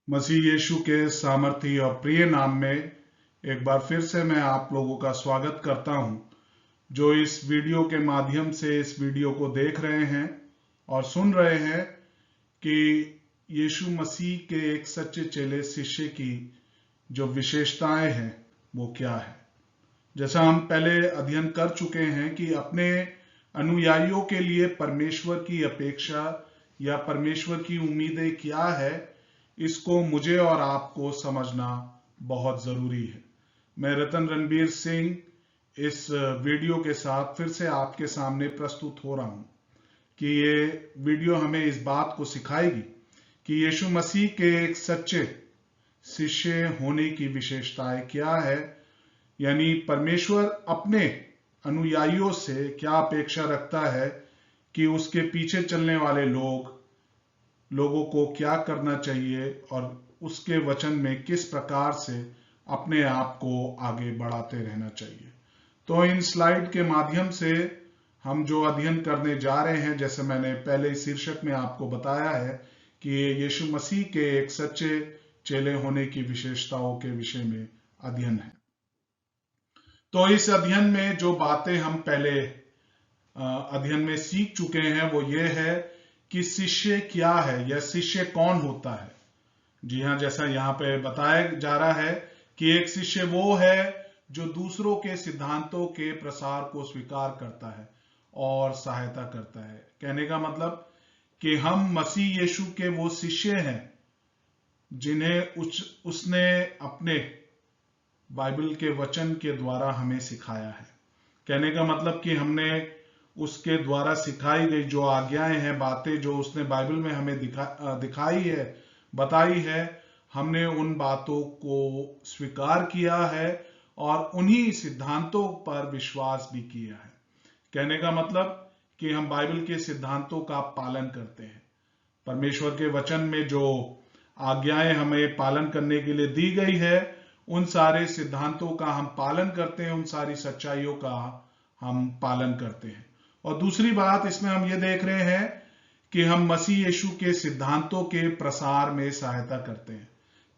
मसीह यीशु के सामर्थी और प्रिय नाम में एक बार फिर से मैं आप लोगों का स्वागत करता हूं, जो इस वीडियो के माध्यम से इस वीडियो को देख रहे हैं और सुन रहे हैं कि यीशु मसीह के एक सच्चे चेले शिष्य की जो विशेषताएं हैं वो क्या है। जैसा हम पहले अध्ययन कर चुके हैं कि अपने अनुयायियों के लिए परमेश्वर की अपेक्षा या परमेश्वर की उम्मीदें क्या है, इसको मुझे और आपको समझना बहुत जरूरी है। मैं रतन रणबीर सिंह इस वीडियो के साथ फिर से आपके सामने प्रस्तुत हो रहा हूं कि ये वीडियो हमें इस बात को सिखाएगी कि यीशु मसीह के एक सच्चे शिष्य होने की विशेषताएं क्या है, यानी परमेश्वर अपने अनुयायियों से क्या अपेक्षा रखता है कि उसके पीछे चलने वाले लोगों को क्या करना चाहिए और उसके वचन में किस प्रकार से अपने आप को आगे बढ़ाते रहना चाहिए। तो इन स्लाइड के माध्यम से हम जो अध्ययन करने जा रहे हैं, जैसे मैंने पहले शीर्षक में आपको बताया है कि ये यीशु मसीह के एक सच्चे चेले होने की विशेषताओं के विषय में अध्ययन है। तो इस अध्ययन में जो बातें हम पहले अध्ययन में सीख चुके हैं वो ये है कि शिष्य क्या है या शिष्य कौन होता है। जी हाँ, जैसा यहाँ पे बताया जा रहा है कि एक शिष्य वो है जो दूसरों के सिद्धांतों के प्रसार को स्वीकार करता है और सहायता करता है। कहने का मतलब कि हम मसीह यीशु के वो शिष्य हैं जिन्हें उसने अपने बाइबल के वचन के द्वारा हमें सिखाया है। कहने का मतलब कि हमने उसके द्वारा सिखाई गई जो आज्ञाएं हैं, बातें जो उसने बाइबल में हमें दिखाई है, बताई है, हमने उन बातों को स्वीकार किया है और उन्हीं सिद्धांतों पर विश्वास भी किया है। कहने का मतलब कि हम बाइबल के सिद्धांतों का पालन करते हैं। परमेश्वर के वचन में जो आज्ञाएं हमें पालन करने के लिए दी गई है, उन सारे सिद्धांतों का हम पालन करते हैं, उन सारी सच्चाइयों का हम पालन करते हैं। और दूसरी बात इसमें हम ये देख रहे हैं कि हम मसीह यीशु के सिद्धांतों के प्रसार में सहायता करते हैं।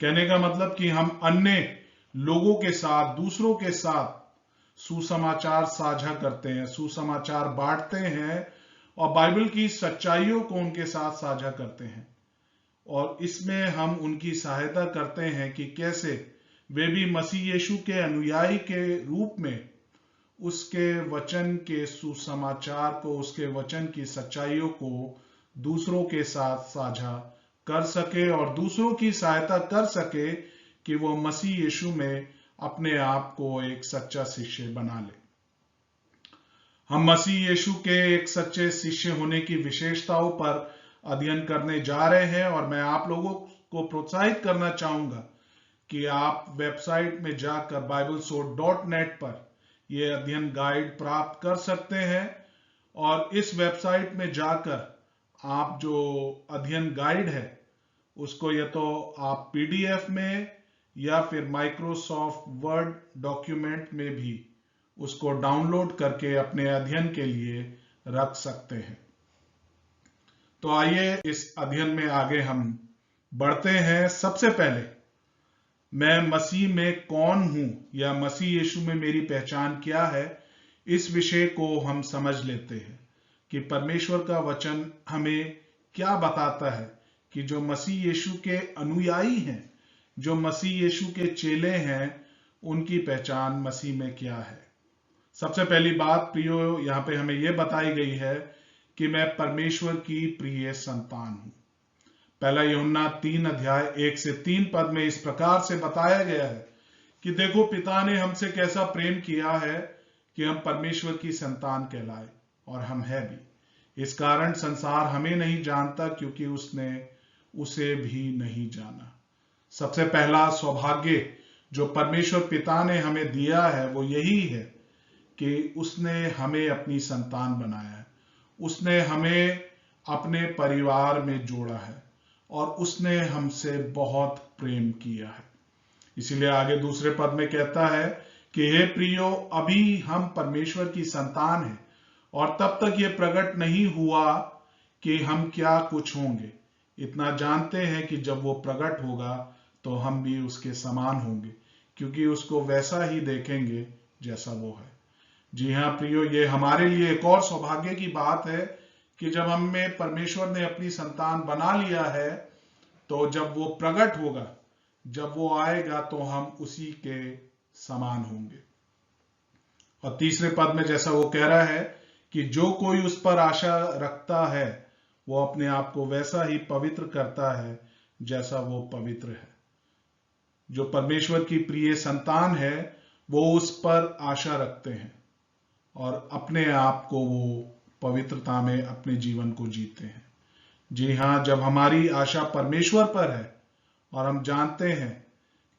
कहने का मतलब कि हम अन्य लोगों के साथ, दूसरों के साथ सुसमाचार साझा करते हैं, सुसमाचार बांटते हैं और बाइबल की सच्चाइयों को उनके साथ साझा करते हैं। और इसमें हम उनकी सहायता करते हैं कि कैसे वे भी मसीह यीशु के अनुयायी के रूप में उसके वचन के सुसमाचार को, उसके वचन की सच्चाइयों को दूसरों के साथ साझा कर सके और दूसरों की सहायता कर सके कि वो मसीह यीशु में अपने आप को एक सच्चा शिष्य बना ले। हम मसीह यीशु के एक सच्चे शिष्य होने की विशेषताओं पर अध्ययन करने जा रहे हैं और मैं आप लोगों को प्रोत्साहित करना चाहूंगा कि आप वेबसाइट में जाकर BibleSword.net पर यह अध्ययन गाइड प्राप्त कर सकते हैं और इस वेबसाइट में जाकर आप जो अध्ययन गाइड है उसको या तो आप PDF में या फिर माइक्रोसॉफ्ट वर्ड डॉक्यूमेंट में भी उसको डाउनलोड करके अपने अध्ययन के लिए रख सकते हैं। तो आइए इस अध्ययन में आगे हम बढ़ते हैं। सबसे पहले मैं मसीह में कौन हूं या मसीह यीशु में मेरी पहचान क्या है, इस विषय को हम समझ लेते हैं कि परमेश्वर का वचन हमें क्या बताता है कि जो मसीह यीशु के अनुयायी हैं, जो मसीह यीशु के चेले हैं, उनकी पहचान मसीह में क्या है। सबसे पहली बात प्रियो यहां पे हमें यह बताई गई है कि मैं परमेश्वर की प्रिय संतान हूं। पहला यूहन्ना 3 अध्याय 1 से 3 पद में इस प्रकार से बताया गया है कि देखो पिता ने हमसे कैसा प्रेम किया है कि हम परमेश्वर की संतान कहलाए, और हम है भी। इस कारण संसार हमें नहीं जानता क्योंकि उसने उसे भी नहीं जाना। सबसे पहला सौभाग्य जो परमेश्वर पिता ने हमें दिया है वो यही है कि उसने हमें अपनी संतान बनाया है, उसने हमें अपने परिवार में जोड़ा है और उसने हमसे बहुत प्रेम किया है। इसीलिए आगे दूसरे पद में कहता है कि हे प्रियो, अभी हम परमेश्वर की संतान हैं और तब तक ये प्रकट नहीं हुआ कि हम क्या कुछ होंगे, इतना जानते हैं कि जब वो प्रकट होगा तो हम भी उसके समान होंगे, क्योंकि उसको वैसा ही देखेंगे जैसा वो है। जी हाँ प्रियो, ये हमारे लिए एक और सौभाग्य की बात है कि जब हमें परमेश्वर ने अपनी संतान बना लिया है, तो जब वो प्रकट होगा, जब वो आएगा, तो हम उसी के समान होंगे। और तीसरे पद में जैसा वो कह रहा है कि जो कोई उस पर आशा रखता है वो अपने आप को वैसा ही पवित्र करता है जैसा वो पवित्र है। जो परमेश्वर की प्रिय संतान है वो उस पर आशा रखते हैं और अपने आप को वो पवित्रता में अपने जीवन को जीते हैं। जी हाँ, जब हमारी आशा परमेश्वर पर है और हम जानते हैं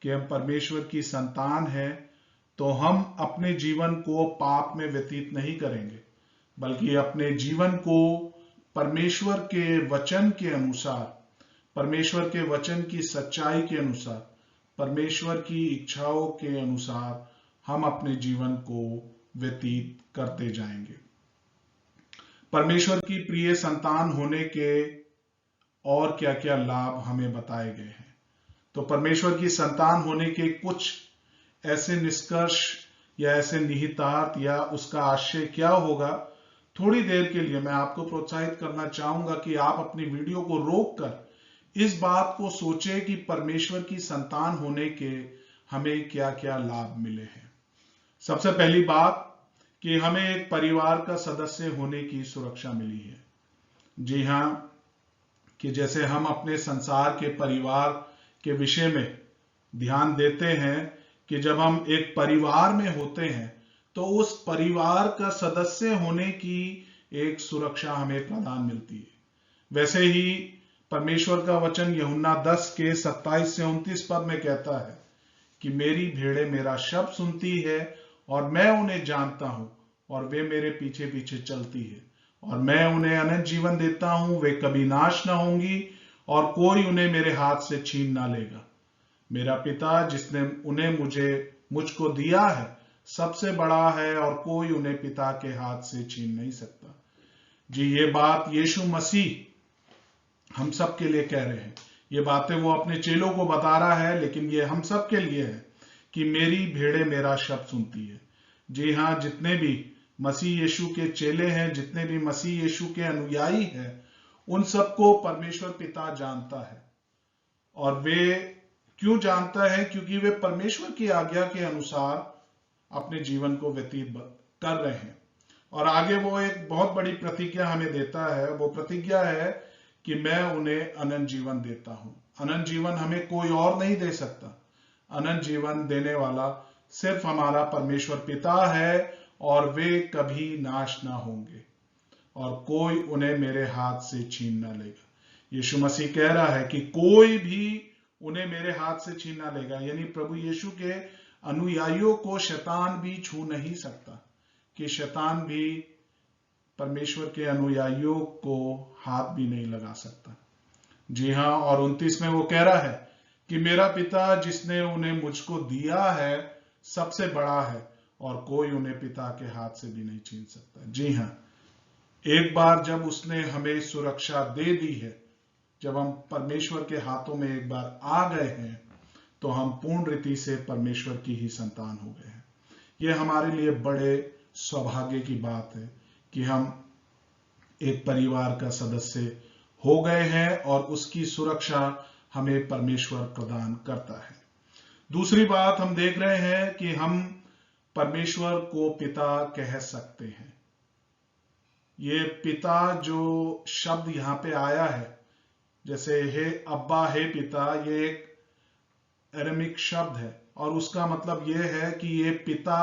कि हम परमेश्वर की संतान हैं, तो हम अपने जीवन को पाप में व्यतीत नहीं करेंगे, बल्कि अपने जीवन को परमेश्वर के वचन के अनुसार, परमेश्वर के वचन की सच्चाई के अनुसार, परमेश्वर की इच्छाओं के अनुसार हम अपने जीवन को व्यतीत करते जाएंगे। परमेश्वर की प्रिय संतान होने के और क्या क्या लाभ हमें बताए गए हैं। तो परमेश्वर की संतान होने के कुछ ऐसे निष्कर्ष या ऐसे निहितार्थ या उसका आशय क्या होगा, थोड़ी देर के लिए मैं आपको प्रोत्साहित करना चाहूंगा कि आप अपनी वीडियो को रोककर इस बात को सोचें कि परमेश्वर की संतान होने के हमें क्या क्या लाभ मिले हैं। सबसे पहली बात कि हमें एक परिवार का सदस्य होने की सुरक्षा मिली है। जी हाँ, कि जैसे हम अपने संसार के परिवार के विषय में ध्यान देते हैं कि जब हम एक परिवार में होते हैं तो उस परिवार का सदस्य होने की एक सुरक्षा हमें प्रदान मिलती है। वैसे ही परमेश्वर का वचन यूहन्ना 10 के 27 से 29 पद में कहता है कि मेरी भेड़ें मेरा शब्द सुनती है और मैं उन्हें जानता हूं और वे मेरे पीछे पीछे चलती है और मैं उन्हें अनंत जीवन देता हूं, वे कभी नाश न होंगी और कोई उन्हें मेरे हाथ से छीन ना लेगा। मेरा पिता जिसने उन्हें मुझको दिया है सबसे बड़ा है और कोई उन्हें पिता के हाथ से छीन नहीं सकता। जी, ये बात यीशु मसीह हम सब के लिए कह रहे हैं। ये बातें वो अपने चेलों को बता रहा है, लेकिन ये हम सब के लिए है कि मेरी भेड़ें मेरा शब्द सुनती है। जी हाँ, जितने भी मसीह यीशु के चेले हैं, जितने भी मसीह यीशु के अनुयायी हैं, उन सबको परमेश्वर पिता जानता है। और वे क्यों जानता है? क्योंकि वे परमेश्वर की आज्ञा के अनुसार अपने जीवन को व्यतीत कर रहे हैं। और आगे वो एक बहुत बड़ी प्रतिज्ञा हमें देता है। वो प्रतिज्ञा है कि मैं उन्हें अनंत जीवन देता हूं। अनंत जीवन हमें कोई और नहीं दे सकता। अनंत जीवन देने वाला सिर्फ हमारा परमेश्वर पिता है और वे कभी नाश ना होंगे और कोई उन्हें मेरे हाथ से छीन ना लेगा। यीशु मसीह कह रहा है कि कोई भी उन्हें मेरे हाथ से छीन ना लेगा, यानी प्रभु यीशु के अनुयायियों को शैतान भी छू नहीं सकता, कि शैतान भी परमेश्वर के अनुयायियों को हाथ भी नहीं लगा सकता। जी हाँ, और 29 में वो कह रहा है कि मेरा पिता जिसने उन्हें मुझको दिया है सबसे बड़ा है और कोई उन्हें पिता के हाथ से भी नहीं छीन सकता। जी हाँ, एक बार जब उसने हमें सुरक्षा दे दी है, जब हम परमेश्वर के हाथों में एक बार आ गए हैं, तो हम पूर्ण रीति से परमेश्वर की ही संतान हो गए हैं। यह हमारे लिए बड़े सौभाग्य की बात है कि हम एक परिवार का सदस्य हो गए हैं और उसकी सुरक्षा हमें परमेश्वर प्रदान करता है। दूसरी बात हम देख रहे हैं कि हम परमेश्वर को पिता कह सकते हैं। ये पिता जो शब्द यहां पे आया है, जैसे हे अब्बा, हे पिता, ये एक अरामिक शब्द है और उसका मतलब यह है कि ये पिता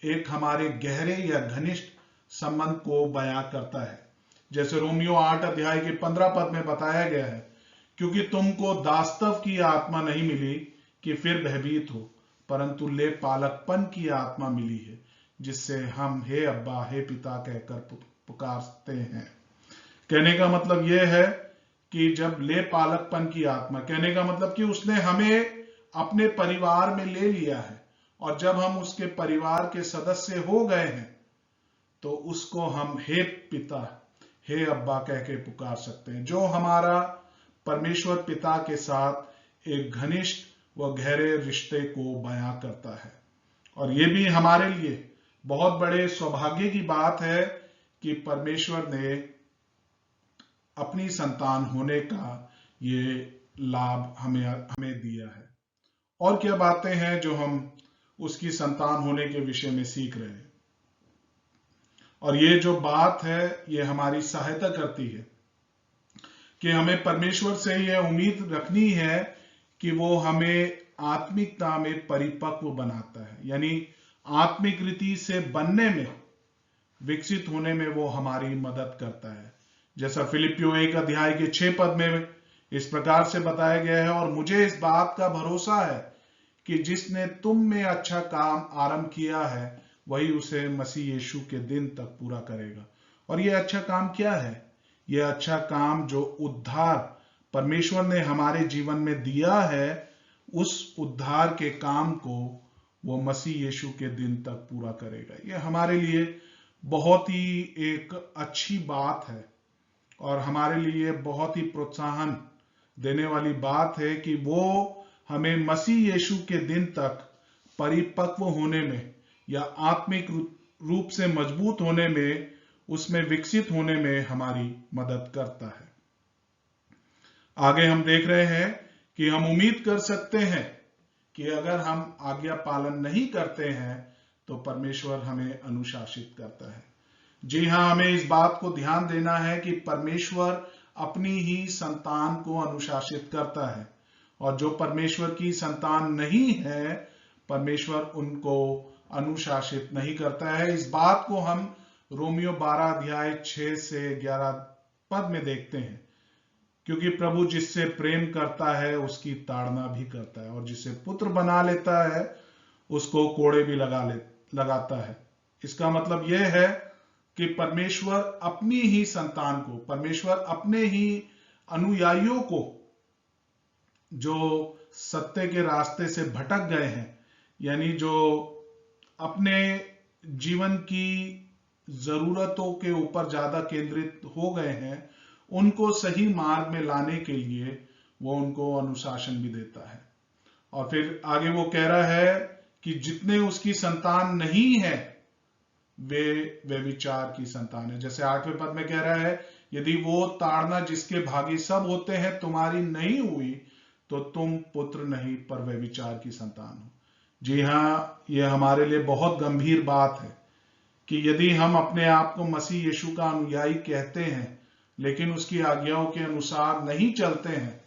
एक हमारे गहरे या घनिष्ठ संबंध को बयां करता है। जैसे रोमियो 8 अध्याय के 15 पद में बताया गया है, क्योंकि तुमको दास्तव की आत्मा नहीं मिली कि फिर भयभीत हो, परंतु ले पालकपन की आत्मा मिली है, जिससे हम हे अब्बा, हे पिता कहकर पुकारते हैं। कहने का मतलब यह है कि जब ले पालकपन की आत्मा, कहने का मतलब कि उसने हमें अपने परिवार में ले लिया है और जब हम उसके परिवार के सदस्य हो गए हैं तो उसको हम हे पिता, हे अब्बा कह के पुकार सकते हैं। जो हमारा परमेश्वर पिता के साथ एक घनिष्ठ व गहरे रिश्ते को बयां करता है। और ये भी हमारे लिए बहुत बड़े सौभाग्य की बात है कि परमेश्वर ने अपनी संतान होने का ये लाभ हमें दिया है। और क्या बातें हैं जो हम उसकी संतान होने के विषय में सीख रहे हैं। और ये जो बात है ये हमारी सहायता करती है कि हमें परमेश्वर से यह उम्मीद रखनी है कि वो हमें आत्मिकता में परिपक्व बनाता है, यानी आत्मिक रीति से बनने में, विकसित होने में वो हमारी मदद करता है। जैसा फिलिपियों 1 अध्याय के 6 पद में इस प्रकार से बताया गया है, और मुझे इस बात का भरोसा है कि जिसने तुम में अच्छा काम आरंभ किया है वही उसे मसीह यीशु के दिन तक पूरा करेगा। और यह अच्छा काम क्या है? यह अच्छा काम जो उद्धार परमेश्वर ने हमारे जीवन में दिया है, उस उद्धार के काम को वो मसीह यीशु के दिन तक पूरा करेगा। यह हमारे लिए बहुत ही एक अच्छी बात है और हमारे लिए बहुत ही प्रोत्साहन देने वाली बात है कि वो हमें मसीह यीशु के दिन तक परिपक्व होने में या आत्मिक रूप से मजबूत होने में, उसमें विकसित होने में हमारी मदद करता है। आगे हम देख रहे हैं कि हम उम्मीद कर सकते हैं कि अगर हम आज्ञा पालन नहीं करते हैं तो परमेश्वर हमें अनुशासित करता है। जी हां, हमें इस बात को ध्यान देना है कि परमेश्वर अपनी ही संतान को अनुशासित करता है, और जो परमेश्वर की संतान नहीं है परमेश्वर उनको अनुशासित नहीं करता है। इस बात को हम रोमियो 12 अध्याय 6 से 11 पद में देखते हैं, क्योंकि प्रभु जिससे प्रेम करता है उसकी ताड़ना भी करता है, और जिसे पुत्र बना लेता है उसको कोड़े भी लगाता है। इसका मतलब यह है कि परमेश्वर अपनी ही संतान को, परमेश्वर अपने ही अनुयायियों को जो सत्य के रास्ते से भटक गए हैं, यानी जो अपने जीवन की जरूरतों के ऊपर ज्यादा केंद्रित हो गए हैं, उनको सही मार्ग में लाने के लिए वो उनको अनुशासन भी देता है। और फिर आगे वो कह रहा है कि जितने उसकी संतान नहीं है वे विचार की संतान है। जैसे 8वें पद में कह रहा है, यदि वो ताड़ना जिसके भागी सब होते हैं तुम्हारी नहीं हुई तो तुम पुत्र नहीं पर वे विचार की संतान हो। जी हां, यह हमारे लिए बहुत गंभीर बात है कि यदि हम अपने आप को मसीह यीशु का अनुयायी कहते हैं लेकिन उसकी आज्ञाओं के अनुसार नहीं चलते हैं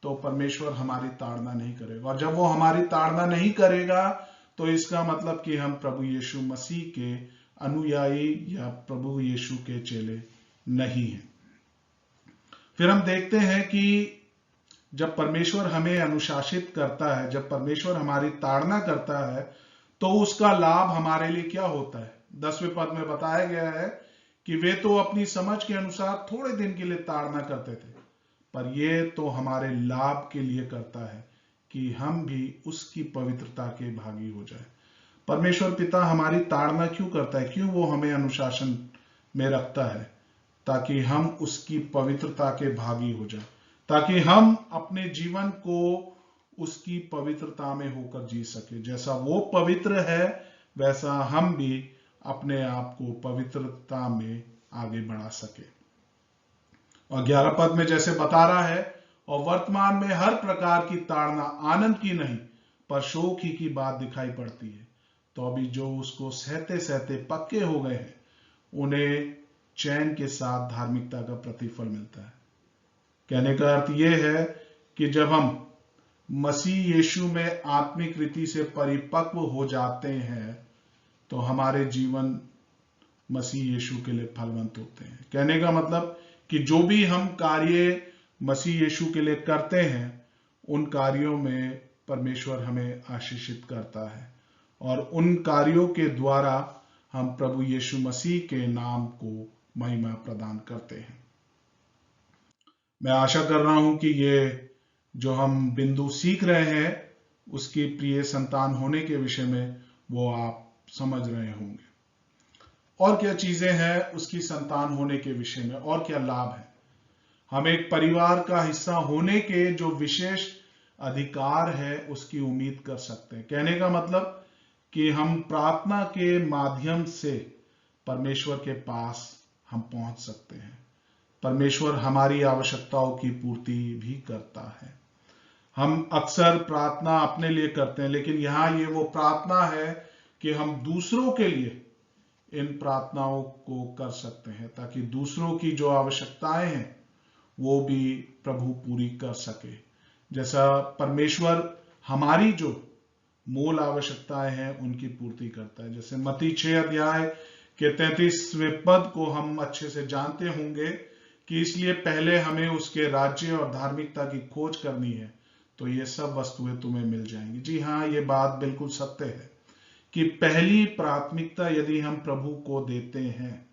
तो परमेश्वर हमारी ताड़ना नहीं करेगा। और जब वो हमारी ताड़ना नहीं करेगा तो इसका मतलब कि हम प्रभु यीशु मसीह के अनुयायी या प्रभु यीशु के चेले नहीं हैं। फिर हम देखते हैं कि जब परमेश्वर हमें अनुशासित करता है, जब परमेश्वर हमारी ताड़ना करता है तो उसका लाभ हमारे लिए क्या होता है। 10वें पद में बताया गया है कि वे तो अपनी समझ के अनुसार थोड़े दिन के लिए ताड़ना करते थे, पर ये तो हमारे लाभ के लिए करता है कि हम भी उसकी पवित्रता के भागी हो जाए। परमेश्वर पिता हमारी ताड़ना क्यों करता है? क्यों वो हमें अनुशासन में रखता है? ताकि हम उसकी पवित्रता के भागी हो जाए, ताकि हम अपने जीवन को उसकी पवित्रता में होकर जी सके। जैसा वो पवित्र है वैसा हम भी अपने आप को पवित्रता में आगे बढ़ा सके। और 11 पद में जैसे बता रहा है, और वर्तमान में हर प्रकार की ताड़ना आनंद की नहीं पर शोक ही की बात दिखाई पड़ती है, तो अभी जो उसको सहते सहते पक्के हो गए हैं उन्हें चैन के साथ धार्मिकता का प्रतिफल मिलता है। कहने का अर्थ यह है कि जब हम मसीह यीशु में आत्मिक रीति से परिपक्व हो जाते हैं तो हमारे जीवन मसीह यीशु के लिए फलवंत होते हैं। कहने का मतलब कि जो भी हम कार्य मसीह यीशु के लिए करते हैं उन कार्यों में परमेश्वर हमें आशीषित करता है, और उन कार्यों के द्वारा हम प्रभु यीशु मसीह के नाम को महिमा प्रदान करते हैं। मैं आशा कर रहा हूं कि ये जो हम बिंदु सीख रहे हैं उसकी प्रिय संतान होने के विषय में वो आप समझ रहे होंगे। और क्या चीजें हैं उसकी संतान होने के विषय में, और क्या लाभ है। हम एक परिवार का हिस्सा होने के जो विशेष अधिकार है उसकी उम्मीद कर सकते हैं। कहने का मतलब कि हम प्रार्थना के माध्यम से परमेश्वर के पास हम पहुंच सकते हैं। परमेश्वर हमारी आवश्यकताओं की पूर्ति भी करता है। हम अक्सर प्रार्थना अपने लिए करते हैं, लेकिन यहां ये वो प्रार्थना है कि हम दूसरों के लिए इन प्रार्थनाओं को कर सकते हैं, ताकि दूसरों की जो आवश्यकताएं हैं वो भी प्रभु पूरी कर सके। जैसा परमेश्वर हमारी जो मूल आवश्यकताएं हैं उनकी पूर्ति करता है। जैसे मत्ती 6 अध्याय के 33वें पद को हम अच्छे से जानते होंगे कि इसलिए पहले हमें उसके राज्य और धार्मिकता की खोज करनी है, तो ये सब वस्तुएं तुम्हें मिल जाएंगी। जी हाँ, ये बात बिल्कुल सत्य है कि पहली प्राथमिकता यदि हम प्रभु को देते हैं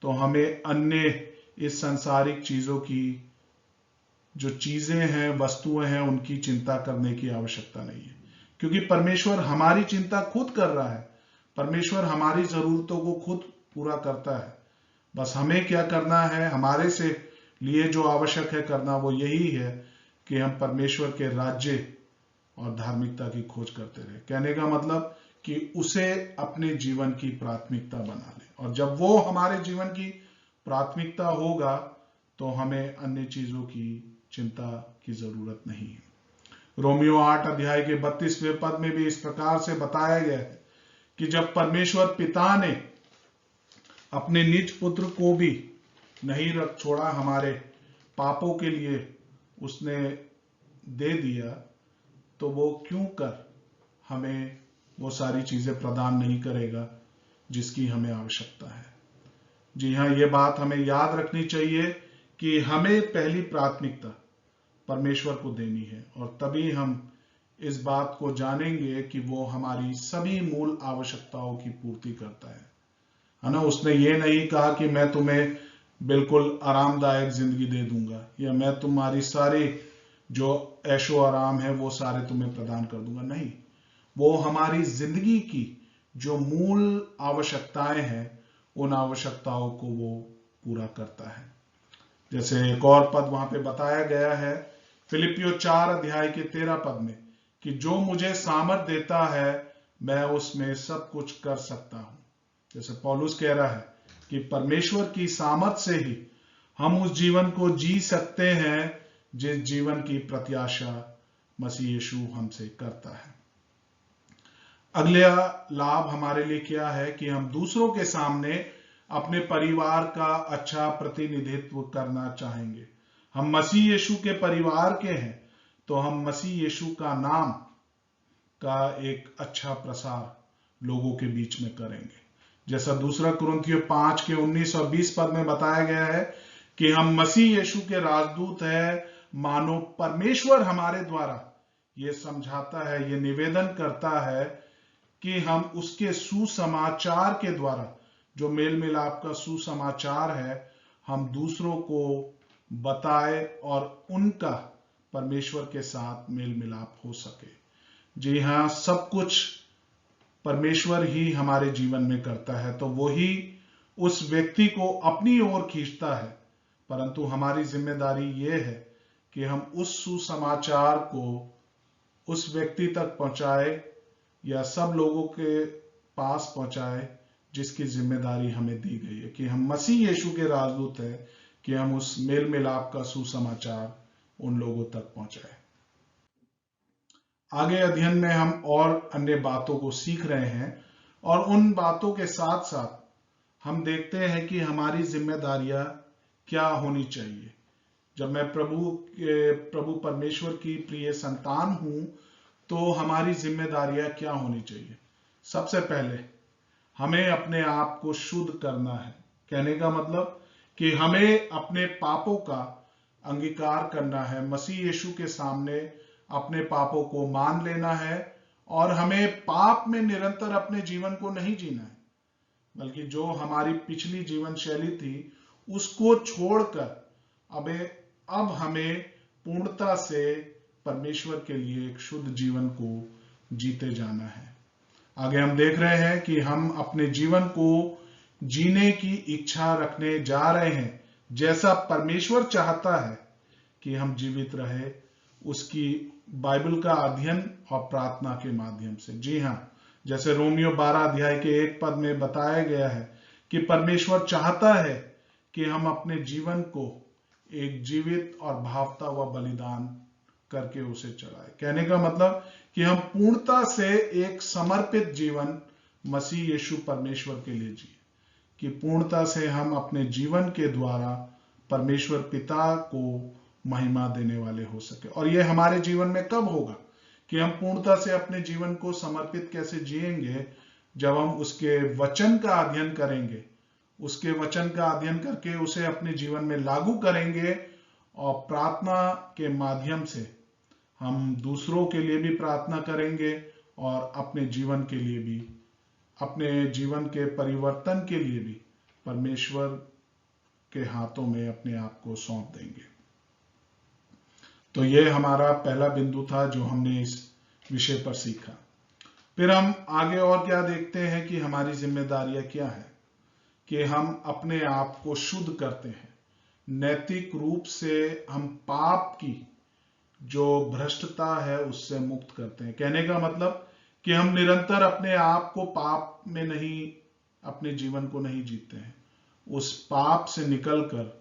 तो हमें अन्य इस सांसारिक चीजों की जो चीजें हैं, वस्तुएं हैं, उनकी चिंता करने की आवश्यकता नहीं है, क्योंकि परमेश्वर हमारी चिंता खुद कर रहा है। परमेश्वर हमारी जरूरतों को खुद पूरा करता है। बस हमें क्या करना है, हमारे से लिए जो आवश्यक है करना वो यही है कि हम परमेश्वर के राज्य और धार्मिकता की खोज करते रहे। कहने का मतलब कि उसे अपने जीवन की प्राथमिकता बना ले, और जब वो हमारे जीवन की प्राथमिकता होगा तो हमें अन्य चीजों की चिंता की जरूरत नहीं है। रोमियो 8 अध्याय के 32वें पद में भी इस प्रकार से बताया गया है कि जब परमेश्वर पिता ने अपने निज पुत्र को भी नहीं रख छोड़ा, हमारे पापों के लिए उसने दे दिया, तो वो क्यों कर हमें वो सारी चीजें प्रदान नहीं करेगा जिसकी हमें आवश्यकता है। जी हाँ, ये बात हमें याद रखनी चाहिए कि हमें पहली प्राथमिकता परमेश्वर को देनी है, और तभी हम इस बात को जानेंगे कि वो हमारी सभी मूल आवश्यकताओं की पूर्ति करता है ना। उसने ये नहीं कहा कि मैं तुम्हें बिल्कुल आरामदायक जिंदगी दे दूंगा, या मैं तुम्हारी सारी जो ऐशो आराम है वो सारे तुम्हें प्रदान कर दूंगा। नहीं, वो हमारी जिंदगी की जो मूल आवश्यकताएं हैं उन आवश्यकताओं को वो पूरा करता है। जैसे एक और पद वहां पे बताया गया है फिलिपियो 4 अध्याय के 13 पद में कि जो मुझे सामर्थ देता है मैं उसमें सब कुछ कर सकता हूं। जैसे पौलुस कह रहा है कि परमेश्वर की सामर्थ से ही हम उस जीवन को जी सकते हैं जिस जीवन की प्रत्याशा मसीह यीशु हमसे करता है। अगला लाभ हमारे लिए क्या है कि हम दूसरों के सामने अपने परिवार का अच्छा प्रतिनिधित्व करना चाहेंगे। हम मसीह यीशु के परिवार के हैं तो हम मसीह यीशु का नाम का एक अच्छा प्रसार लोगों के बीच में करेंगे। जैसा दूसरा कुरिन्थियों 5 के 19 और 20 पद में बताया गया है कि हम मसीह यीशु के राजदूत हैं, मानो परमेश्वर हमारे द्वारा ये समझाता है, ये निवेदन करता है कि हम उसके सुसमाचार के द्वारा, जो मेल मिलाप का सुसमाचार है, हम दूसरों को बताए और उनका परमेश्वर के साथ मेल मिलाप हो सके। जी हाँ, सब कुछ परमेश्वर ही हमारे जीवन में करता है, तो वही उस व्यक्ति को अपनी ओर खींचता है, परंतु हमारी जिम्मेदारी यह है कि हम उस सुसमाचार को उस व्यक्ति तक पहुंचाए या सब लोगों के पास पहुंचाए जिसकी जिम्मेदारी हमें दी गई है, कि हम मसीह यीशु के राजदूत हैं, कि हम उस मेल मिलाप का सुसमाचार उन लोगों तक पहुंचाए। आगे अध्ययन में हम और अन्य बातों को सीख रहे हैं, और उन बातों के साथ साथ हम देखते हैं कि हमारी जिम्मेदारियां क्या होनी चाहिए। जब मैं प्रभु परमेश्वर की प्रिय संतान हूं तो हमारी जिम्मेदारियां क्या होनी चाहिए। सबसे पहले हमें अपने आप को शुद्ध करना है। कहने का मतलब कि हमें अपने पापों का अंगीकार करना है, मसीह यीशु के सामने अपने पापों को मान लेना है, और हमें पाप में निरंतर अपने जीवन को नहीं जीना है, बल्कि जो हमारी पिछली जीवन शैली थी उसको छोड़कर अब हमें पूर्णता से परमेश्वर के लिए एक शुद्ध जीवन को जीते जाना है। आगे हम देख रहे हैं कि हम अपने जीवन को जीने की इच्छा रखने जा रहे हैं जैसा परमेश्वर चाहता है कि हम जीवित रहे, उसकी बाइबल का अध्ययन और प्रार्थना के माध्यम से। जी हाँ, जैसे रोमियो 12 अध्याय के 1 पद में बताया गया है कि परमेश्वर चाहता है कि हम अपने जीवन को एक जीवित और भावता हुआ बलिदान करके उसे चढ़ाए। कहने का मतलब कि हम पूर्णता से एक समर्पित जीवन मसीह यीशु परमेश्वर के लिए जिए, कि पूर्णता से हम अपने जीवन के द्वारा परमेश्वर पिता को महिमा देने वाले हो सके। और यह हमारे जीवन में कब होगा कि हम पूर्णता से अपने जीवन को समर्पित कैसे जिएंगे? जब हम उसके वचन का अध्ययन करेंगे, उसके वचन का अध्ययन करके उसे अपने जीवन में लागू करेंगे, और प्रार्थना के माध्यम से हम दूसरों के लिए भी प्रार्थना करेंगे और अपने जीवन के लिए भी, अपने जीवन के परिवर्तन के लिए भी परमेश्वर के हाथों में अपने आप को सौंप देंगे। तो यह हमारा पहला बिंदु था जो हमने इस विषय पर सीखा। फिर हम आगे और क्या देखते हैं कि हमारी जिम्मेदारियां क्या है, कि हम अपने आप को शुद्ध करते हैं, नैतिक रूप से हम पाप की जो भ्रष्टता है उससे मुक्त करते हैं। कहने का मतलब कि हम निरंतर अपने आप को पाप में नहीं, अपने जीवन को नहीं जीते हैं। उस पाप से निकलकर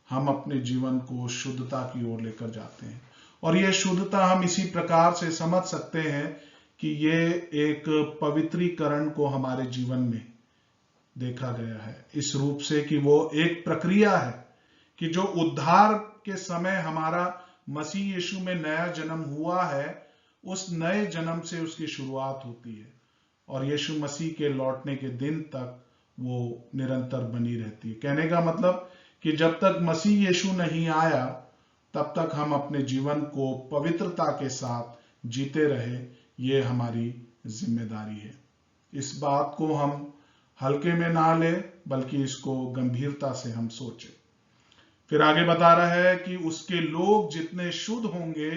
हम अपने जीवन को शुद्धता की ओर लेकर जाते हैं। और यह शुद्धता हम इसी प्रकार से समझ सकते हैं कि ये एक पवित्रीकरण को हमारे जीवन में देखा गया है, इस रूप से कि वो एक प्रक्रिया है कि जो उद्धार के समय हमारा मसीह यीशु में नया जन्म हुआ है, उस नए जन्म से उसकी शुरुआत होती है और यीशु मसीह के लौटने के दिन तक वो निरंतर बनी रहती है। कहने का मतलब कि जब तक मसीह यीशु नहीं आया तब तक हम अपने जीवन को पवित्रता के साथ जीते रहे, ये हमारी जिम्मेदारी है। इस बात को हम हल्के में ना ले, बल्कि इसको गंभीरता से हम सोचें। फिर आगे बता रहा है कि उसके लोग जितने शुद्ध होंगे,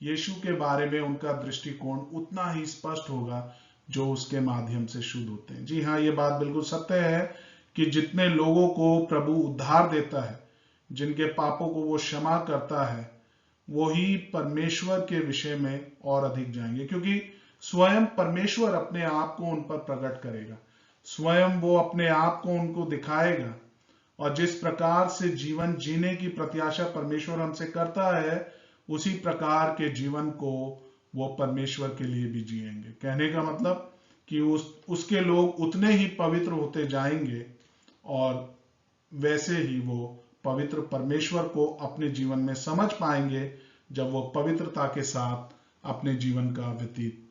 यीशु के बारे में उनका दृष्टिकोण उतना ही स्पष्ट होगा जो उसके माध्यम से शुद्ध होते हैं। जी हाँ, ये बात बिल्कुल सत्य है कि जितने लोगों को प्रभु उद्धार देता है, जिनके पापों को वो क्षमा करता है, वो ही परमेश्वर के विषय में और अधिक जाएंगे, क्योंकि स्वयं परमेश्वर अपने आप को उन पर प्रकट करेगा, स्वयं वो अपने आप को उनको दिखाएगा। और जिस प्रकार से जीवन जीने की प्रत्याशा परमेश्वर हमसे करता है, उसी प्रकार के जीवन को वो परमेश्वर के लिए भी जिएंगे। कहने का मतलब कि उसके लोग उतने ही पवित्र होते जाएंगे और वैसे ही वो पवित्र परमेश्वर को अपने जीवन में समझ पाएंगे जब वो पवित्रता के साथ अपने जीवन का व्यतीत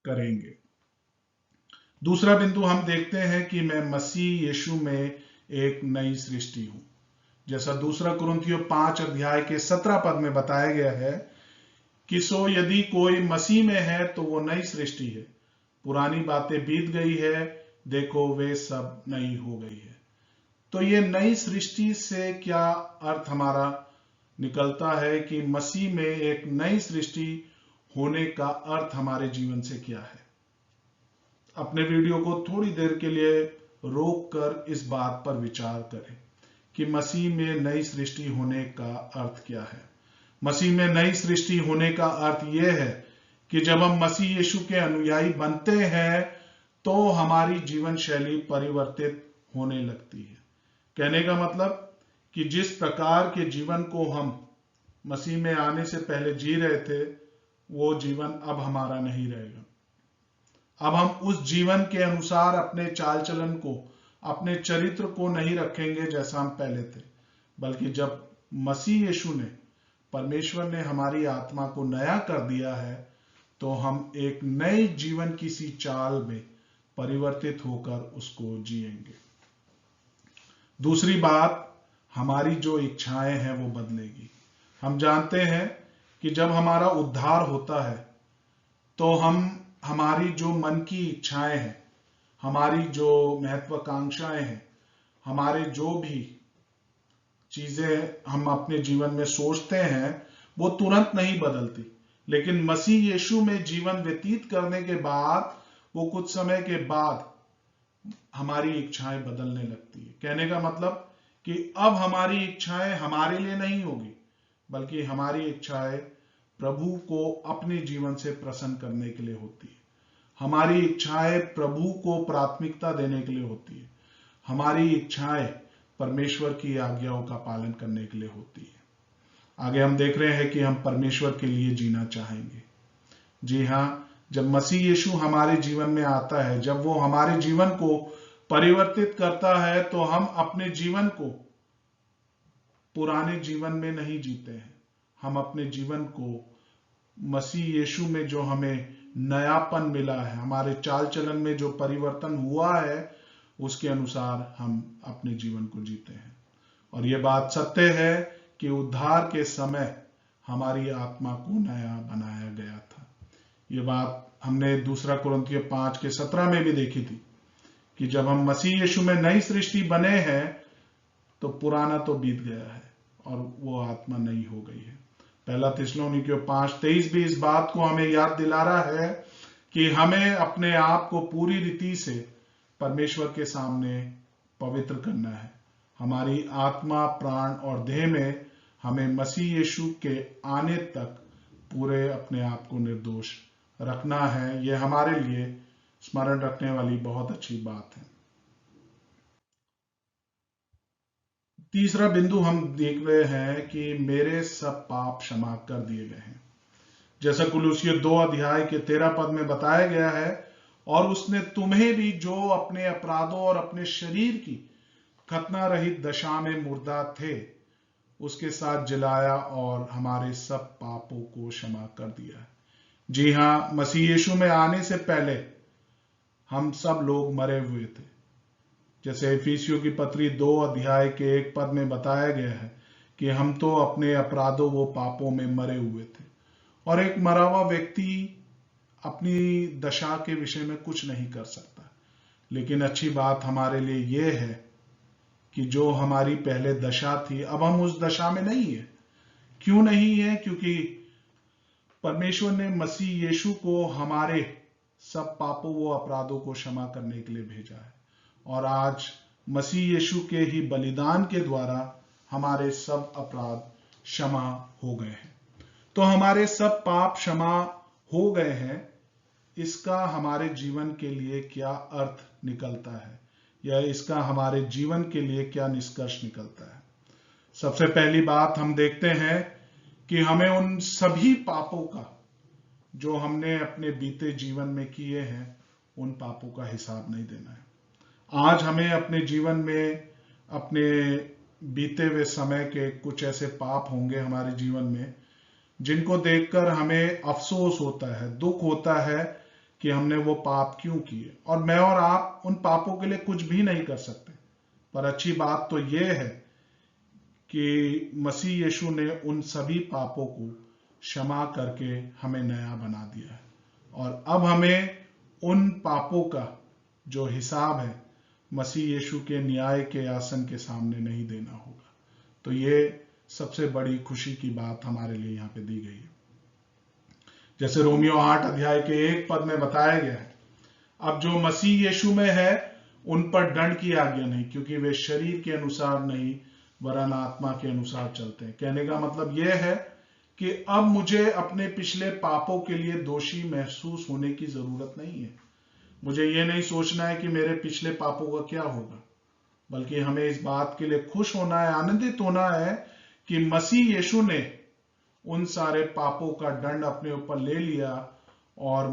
करेंगे। दूसरा बिंदु हम देखते हैं कि मैं मसीह यीशु में एक नई सृष्टि हूं। जैसा दूसरा कुरिन्थियों 5 अध्याय के 17 पद में बताया गया है कि सो यदि कोई मसीह में है तो वो नई सृष्टि है, पुरानी बातें बीत गई है, देखो वे सब नई हो गई है। तो ये नई सृष्टि से क्या अर्थ हमारा निकलता है कि मसीह में एक नई सृष्टि होने का अर्थ हमारे जीवन से क्या है? अपने वीडियो को थोड़ी देर के लिए रोक कर इस बात पर विचार करें कि मसीह में नई सृष्टि होने का अर्थ क्या है। मसीह में नई सृष्टि होने का अर्थ यह है कि जब हम मसीह यीशु के अनुयायी बनते हैं तो हमारी जीवन शैली परिवर्तित होने लगती है। कहने का मतलब कि जिस प्रकार के जीवन को हम मसीह में आने से पहले जी रहे थे, वो जीवन अब हमारा नहीं रहेगा। अब हम उस जीवन के अनुसार अपने चाल चलन को, अपने चरित्र को नहीं रखेंगे जैसा हम पहले थे, बल्कि जब मसीह यीशु ने, परमेश्वर ने हमारी आत्मा को नया कर दिया है, तो हम एक नए जीवन की सी चाल में परिवर्तित होकर उसको जिएंगे। दूसरी बात, हमारी जो इच्छाएं हैं वो बदलेगी। हम जानते हैं कि जब हमारा उद्धार होता है तो हमारी जो मन की इच्छाएं हैं, हमारी जो महत्वाकांक्षाएं हैं, हमारे जो भी चीजें हम अपने जीवन में सोचते हैं, वो तुरंत नहीं बदलती, लेकिन मसीह यीशु में जीवन व्यतीत करने के बाद वो कुछ समय के बाद हमारी इच्छाएं बदलने लगती है। कहने का मतलब कि अब हमारी इच्छाएं हमारे लिए नहीं होगी, बल्कि हमारी इच्छाएं प्रभु को अपने जीवन से प्रसन्न करने के लिए होती है। हमारी इच्छाएं प्रभु को प्राथमिकता देने के लिए होती है। हमारी इच्छाएं परमेश्वर की आज्ञाओं का पालन करने के लिए होती है। आगे हम देख रहे हैं कि हम परमेश्वर के लिए जीना चाहेंगे। जी हाँ, जब मसीह यीशु हमारे जीवन में आता है, जब वो हमारे जीवन को परिवर्तित करता है, तो हम अपने जीवन को पुराने जीवन में नहीं जीते हैं। हम अपने जीवन को मसीह यीशु में जो हमें नयापन मिला है, हमारे चाल चलन में जो परिवर्तन हुआ है, उसके अनुसार हम अपने जीवन को जीते हैं। और ये बात सत्य है कि उद्धार के समय हमारी आत्मा को नया बनाया गया था। ये बात हमने 2 कुरिन्थियों 5:17 में भी देखी थी कि जब हम मसीह यीशु में नई सृष्टि बने हैं, तो पुराना तो बीत गया है और वो आत्मा नई हो गई है। 1 थिस्सलुनीकियों 5:23 भी इस बात को हमें याद दिला रहा है कि हमें अपने आप को पूरी रीति से परमेश्वर के सामने पवित्र करना है। हमारी आत्मा, प्राण और देह में हमें मसीह यीशु के आने तक पूरे अपने आप को निर्दोष रखना है। यह हमारे लिए स्मरण रखने वाली बहुत अच्छी बात है। तीसरा बिंदु हम देख रहे हैं कि मेरे सब पाप क्षमा कर दिए गए हैं। जैसा कुलुसियों 2:13 में बताया गया है, और उसने तुम्हें भी जो अपने अपराधों और अपने शरीर की खतना रहित दशा में मुर्दा थे, उसके साथ जिलाया और हमारे सब पापों को क्षमा कर दिया है। जी हाँ, मसीह यीशु में आने से पहले हम सब लोग मरे हुए थे। जैसे इफिसियों की पत्री 2:1 में बताया गया है कि हम तो अपने अपराधों व पापों में मरे हुए थे, और एक मरा हुआ व्यक्ति अपनी दशा के विषय में कुछ नहीं कर सकता। लेकिन अच्छी बात हमारे लिए यह है कि जो हमारी पहले दशा थी, अब हम उस दशा में नहीं है। क्यों नहीं है? क्योंकि परमेश्वर ने मसीह यीशु को हमारे सब पापों व अपराधों को क्षमा करने के लिए भेजा है, और आज मसीह यीशु के ही बलिदान के द्वारा हमारे सब अपराध क्षमा हो गए हैं। तो हमारे सब पाप क्षमा हो गए हैं। इसका हमारे जीवन के लिए क्या अर्थ निकलता है, या इसका हमारे जीवन के लिए क्या निष्कर्ष निकलता है? सबसे पहली बात हम देखते हैं कि हमें उन सभी पापों का जो हमने अपने बीते जीवन में किए हैं, उन पापों का हिसाब नहीं देना है। आज हमें अपने जीवन में अपने बीते हुए समय के कुछ ऐसे पाप होंगे हमारे जीवन में, जिनको देखकर हमें अफसोस होता है, दुख होता है कि हमने वो पाप क्यों किए। और मैं और आप उन पापों के लिए कुछ भी नहीं कर सकते। पर अच्छी बात तो ये है कि मसीह यीशु ने उन सभी पापों को क्षमा करके हमें नया बना दिया है, और अब हमें उन पापों का जो हिसाब है मसीह यीशु के न्याय के आसन के सामने नहीं देना होगा। तो ये सबसे बड़ी खुशी की बात हमारे लिए यहाँ पे दी गई है। जैसे रोमियो 8:1 में बताया गया है, अब जो मसीह यीशु में है उन पर दंड की आज्ञा नहीं, क्योंकि वे शरीर के अनुसार नहीं वरन आत्मा के अनुसार चलते हैं। कहने का मतलब यह है कि अब मुझे अपने पिछले पापों के लिए दोषी महसूस होने की जरूरत नहीं है। मुझे यह नहीं सोचना है कि मेरे पिछले पापों का क्या होगा, बल्कि हमें इस बात के लिए खुश होना है, आनंदित होना है कि मसीह यीशु ने उन सारे पापों का दंड अपने ऊपर ले लिया और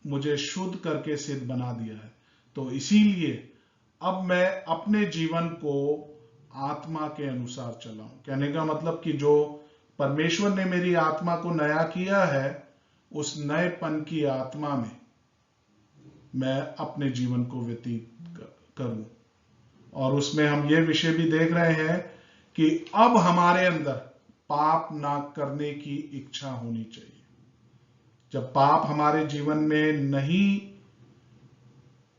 मुझे शुद्ध करके सिद्ध बना दिया है। तो इसीलिए अब मैं अपने जीवन को आत्मा के अनुसार चलाऊं। कहने का मतलब कि जो परमेश्वर ने मेरी आत्मा को नया किया है, उस नएपन की आत्मा में मैं अपने जीवन को व्यतीत करूं। और उसमें हम ये विषय भी देख रहे हैं कि अब हमारे अंदर पाप ना करने की इच्छा होनी चाहिए। जब पाप हमारे जीवन में नहीं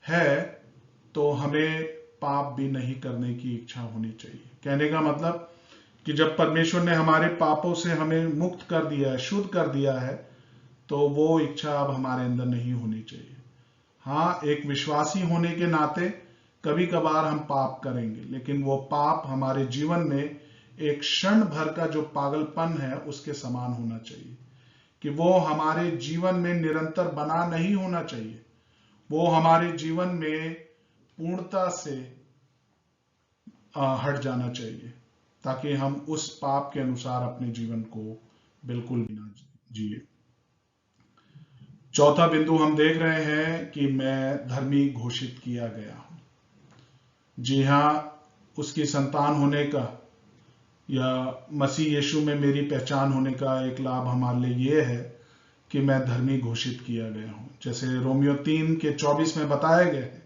है, तो हमें पाप भी नहीं करने की इच्छा होनी चाहिए। कहने का मतलब कि जब परमेश्वर ने हमारे पापों से हमें मुक्त कर दिया है, शुद्ध कर दिया है, तो वो इच्छा अब हमारे अंदर नहीं होनी चाहिए। हाँ, एक विश्वासी होने के नाते कभी कभार हम पाप करेंगे, लेकिन वो पाप हमारे जीवन में एक क्षण भर का जो पागलपन है उसके समान होना चाहिए, कि वो हमारे जीवन में निरंतर बना नहीं होना चाहिए। वो हमारे जीवन में पूर्णता से हट जाना चाहिए, ताकि हम उस पाप के अनुसार अपने जीवन को बिल्कुल ना जिए। चौथा बिंदु हम देख रहे हैं कि मैं धर्मी घोषित किया गया हूं। जी हां, उसकी संतान होने का या मसीह यीशु में मेरी पहचान होने का एक लाभ हमारे लिए यह है कि मैं धर्मी घोषित किया गया हूं। जैसे रोमियो 3:24 में बताया गया है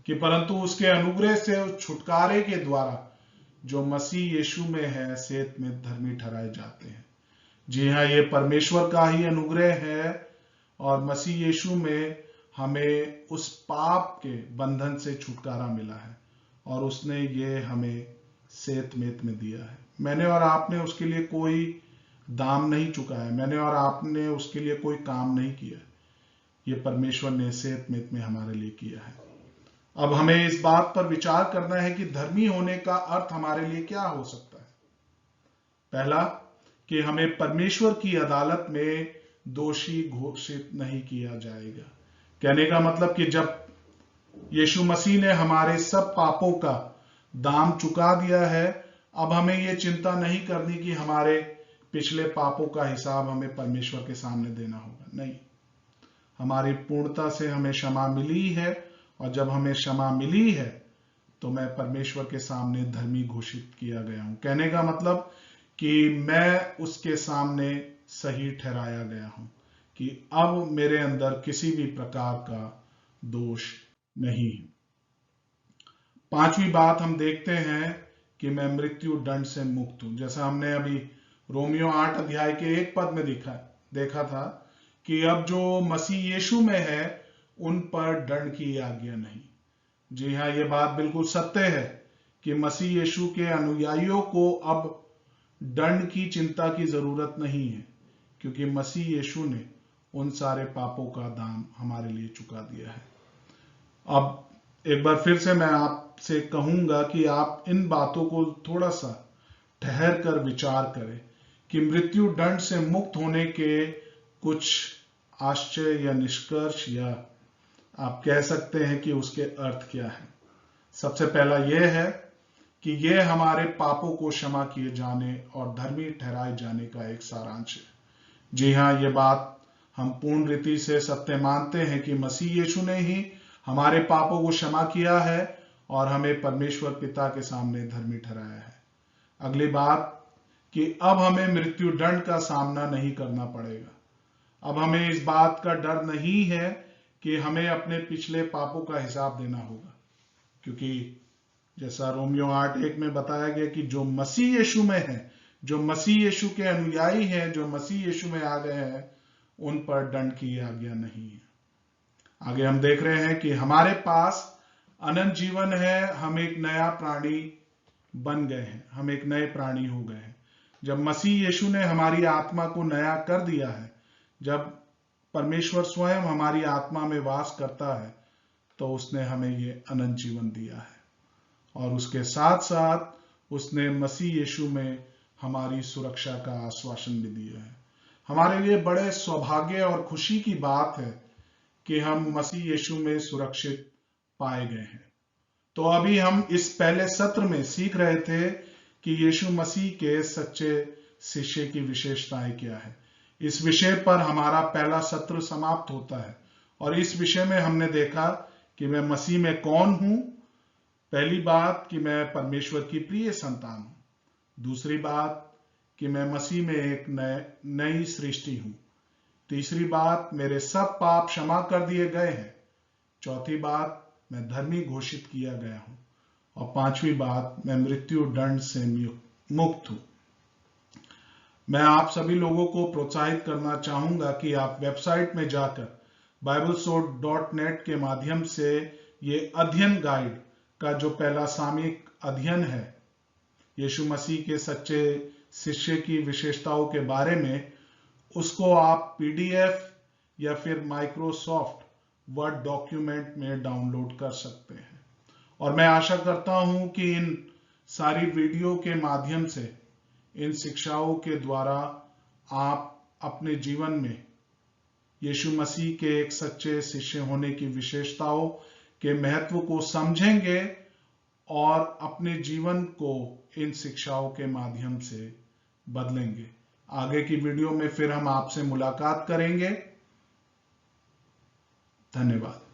कि परंतु उसके अनुग्रह से छुटकारे के द्वारा जो मसीह यीशु में है सेत में धर्मी ठहराए जाते हैं। जी हाँ, ये परमेश्वर का ही अनुग्रह है और मसीह यीशु में हमें उस पाप के बंधन से छुटकारा मिला है और उसने ये हमें सेत मेत में दिया है। मैंने और आपने उसके लिए कोई दाम नहीं चुकाया, मैंने और आपने उसके लिए कोई काम नहीं किया, ये परमेश्वर ने सेत मेत में हमारे लिए किया है। अब हमें इस बात पर विचार करना है कि धर्मी होने का अर्थ हमारे लिए क्या हो सकता है। पहला, कि हमें परमेश्वर की अदालत में दोषी घोषित नहीं किया जाएगा। कहने का मतलब कि जब यीशु मसीह ने हमारे सब पापों का दाम चुका दिया है, अब हमें यह चिंता नहीं करनी कि हमारे पिछले पापों का हिसाब हमें परमेश्वर के सामने देना होगा। नहीं, हमारी पूर्णता से हमें क्षमा मिली है और जब हमें क्षमा मिली है तो मैं परमेश्वर के सामने धर्मी घोषित किया गया हूं। कहने का मतलब कि मैं उसके सामने सही ठहराया गया हूं कि अब मेरे अंदर किसी भी प्रकार का दोष नहीं है। पांचवी बात हम देखते हैं कि मैं मृत्यु दंड से मुक्त हूं। जैसा हमने अभी रोमियो 8:1 में देखा था कि अब जो मसीह यीशु में है उन पर दंड की आज्ञा नहीं। जी हाँ, ये बात बिल्कुल सत्य है कि मसीह यीशु के अनुयायियों को अब दंड की चिंता की जरूरत नहीं है, क्योंकि मसीह यीशु ने उन सारे पापों का दाम हमारे लिए चुका दिया है। अब एक बार फिर से मैं आपसे कहूंगा कि आप इन बातों को थोड़ा सा ठहर कर विचार करें कि मृत्यु दंड से मुक्त होने के कुछ आश्चर्य या निष्कर्ष या आप कह सकते हैं कि उसके अर्थ क्या है। सबसे पहला यह है कि यह हमारे पापों को क्षमा किए जाने और धर्मी ठहराए जाने का एक सारांश है। जी हाँ, यह बात हम पूर्ण रीति से सत्य मानते हैं कि मसीह यीशु ने ही हमारे पापों को क्षमा किया है और हमें परमेश्वर पिता के सामने धर्मी ठहराया है। अगली बात कि अब हमें मृत्यु दंड का सामना नहीं करना पड़ेगा। अब हमें इस बात का डर नहीं है कि हमें अपने पिछले पापों का हिसाब देना होगा, क्योंकि जैसा रोमियो 8:1 में बताया गया कि जो मसीह यीशु में है, जो मसीह यीशु के अनुयायी हैं, जो मसीह यीशु में आ गए हैं, उन पर दंड की आज्ञा नहीं है। आगे हम देख रहे हैं कि हमारे पास अनंत जीवन है, हम एक नया प्राणी बन गए हैं, हम एक नए प्राणी हो गए हैं। जब मसीह यीशु ने हमारी आत्मा को नया कर दिया है, जब परमेश्वर स्वयं हमारी आत्मा में वास करता है, तो उसने हमें ये अनंत जीवन दिया है और उसके साथ साथ उसने मसीह यीशु में हमारी सुरक्षा का आश्वासन भी दिया है। हमारे लिए बड़े सौभाग्य और खुशी की बात है कि हम मसीह यीशु में सुरक्षित पाए गए हैं। तो अभी हम इस पहले सत्र में सीख रहे थे कि यीशु मसीह के सच्चे शिष्य की विशेषताएं क्या है। इस विषय पर हमारा पहला सत्र समाप्त होता है और इस विषय में हमने देखा कि मैं मसीह में कौन हूं। पहली बात कि मैं परमेश्वर की प्रिय संतान हूं। दूसरी बात कि मैं मसीह में एक नई सृष्टि हूं। तीसरी बात, मेरे सब पाप क्षमा कर दिए गए हैं। चौथी बात, मैं धर्मी घोषित किया गया हूं। और पांचवी बात, मैं मृत्यु दंड से मुक्त हूं। मैं आप सभी लोगों को प्रोत्साहित करना चाहूंगा कि आप वेबसाइट में जाकर BibleSword.net के माध्यम से ये अध्ययन गाइड का जो पहला सामयिक अध्ययन है यीशु मसीह के सच्चे शिष्य की विशेषताओं के बारे में, उसको आप PDF या फिर माइक्रोसॉफ्ट वर्ड डॉक्यूमेंट में डाउनलोड कर सकते हैं और मैं आशा करता हूं कि इन सारी वीडियो के माध्यम से, इन शिक्षाओं के द्वारा आप अपने जीवन में यीशु मसीह के एक सच्चे शिष्य होने की विशेषताओं के महत्व को समझेंगे और अपने जीवन को इन शिक्षाओं के माध्यम से बदलेंगे। आगे की वीडियो में फिर हम आपसे मुलाकात करेंगे। धन्यवाद।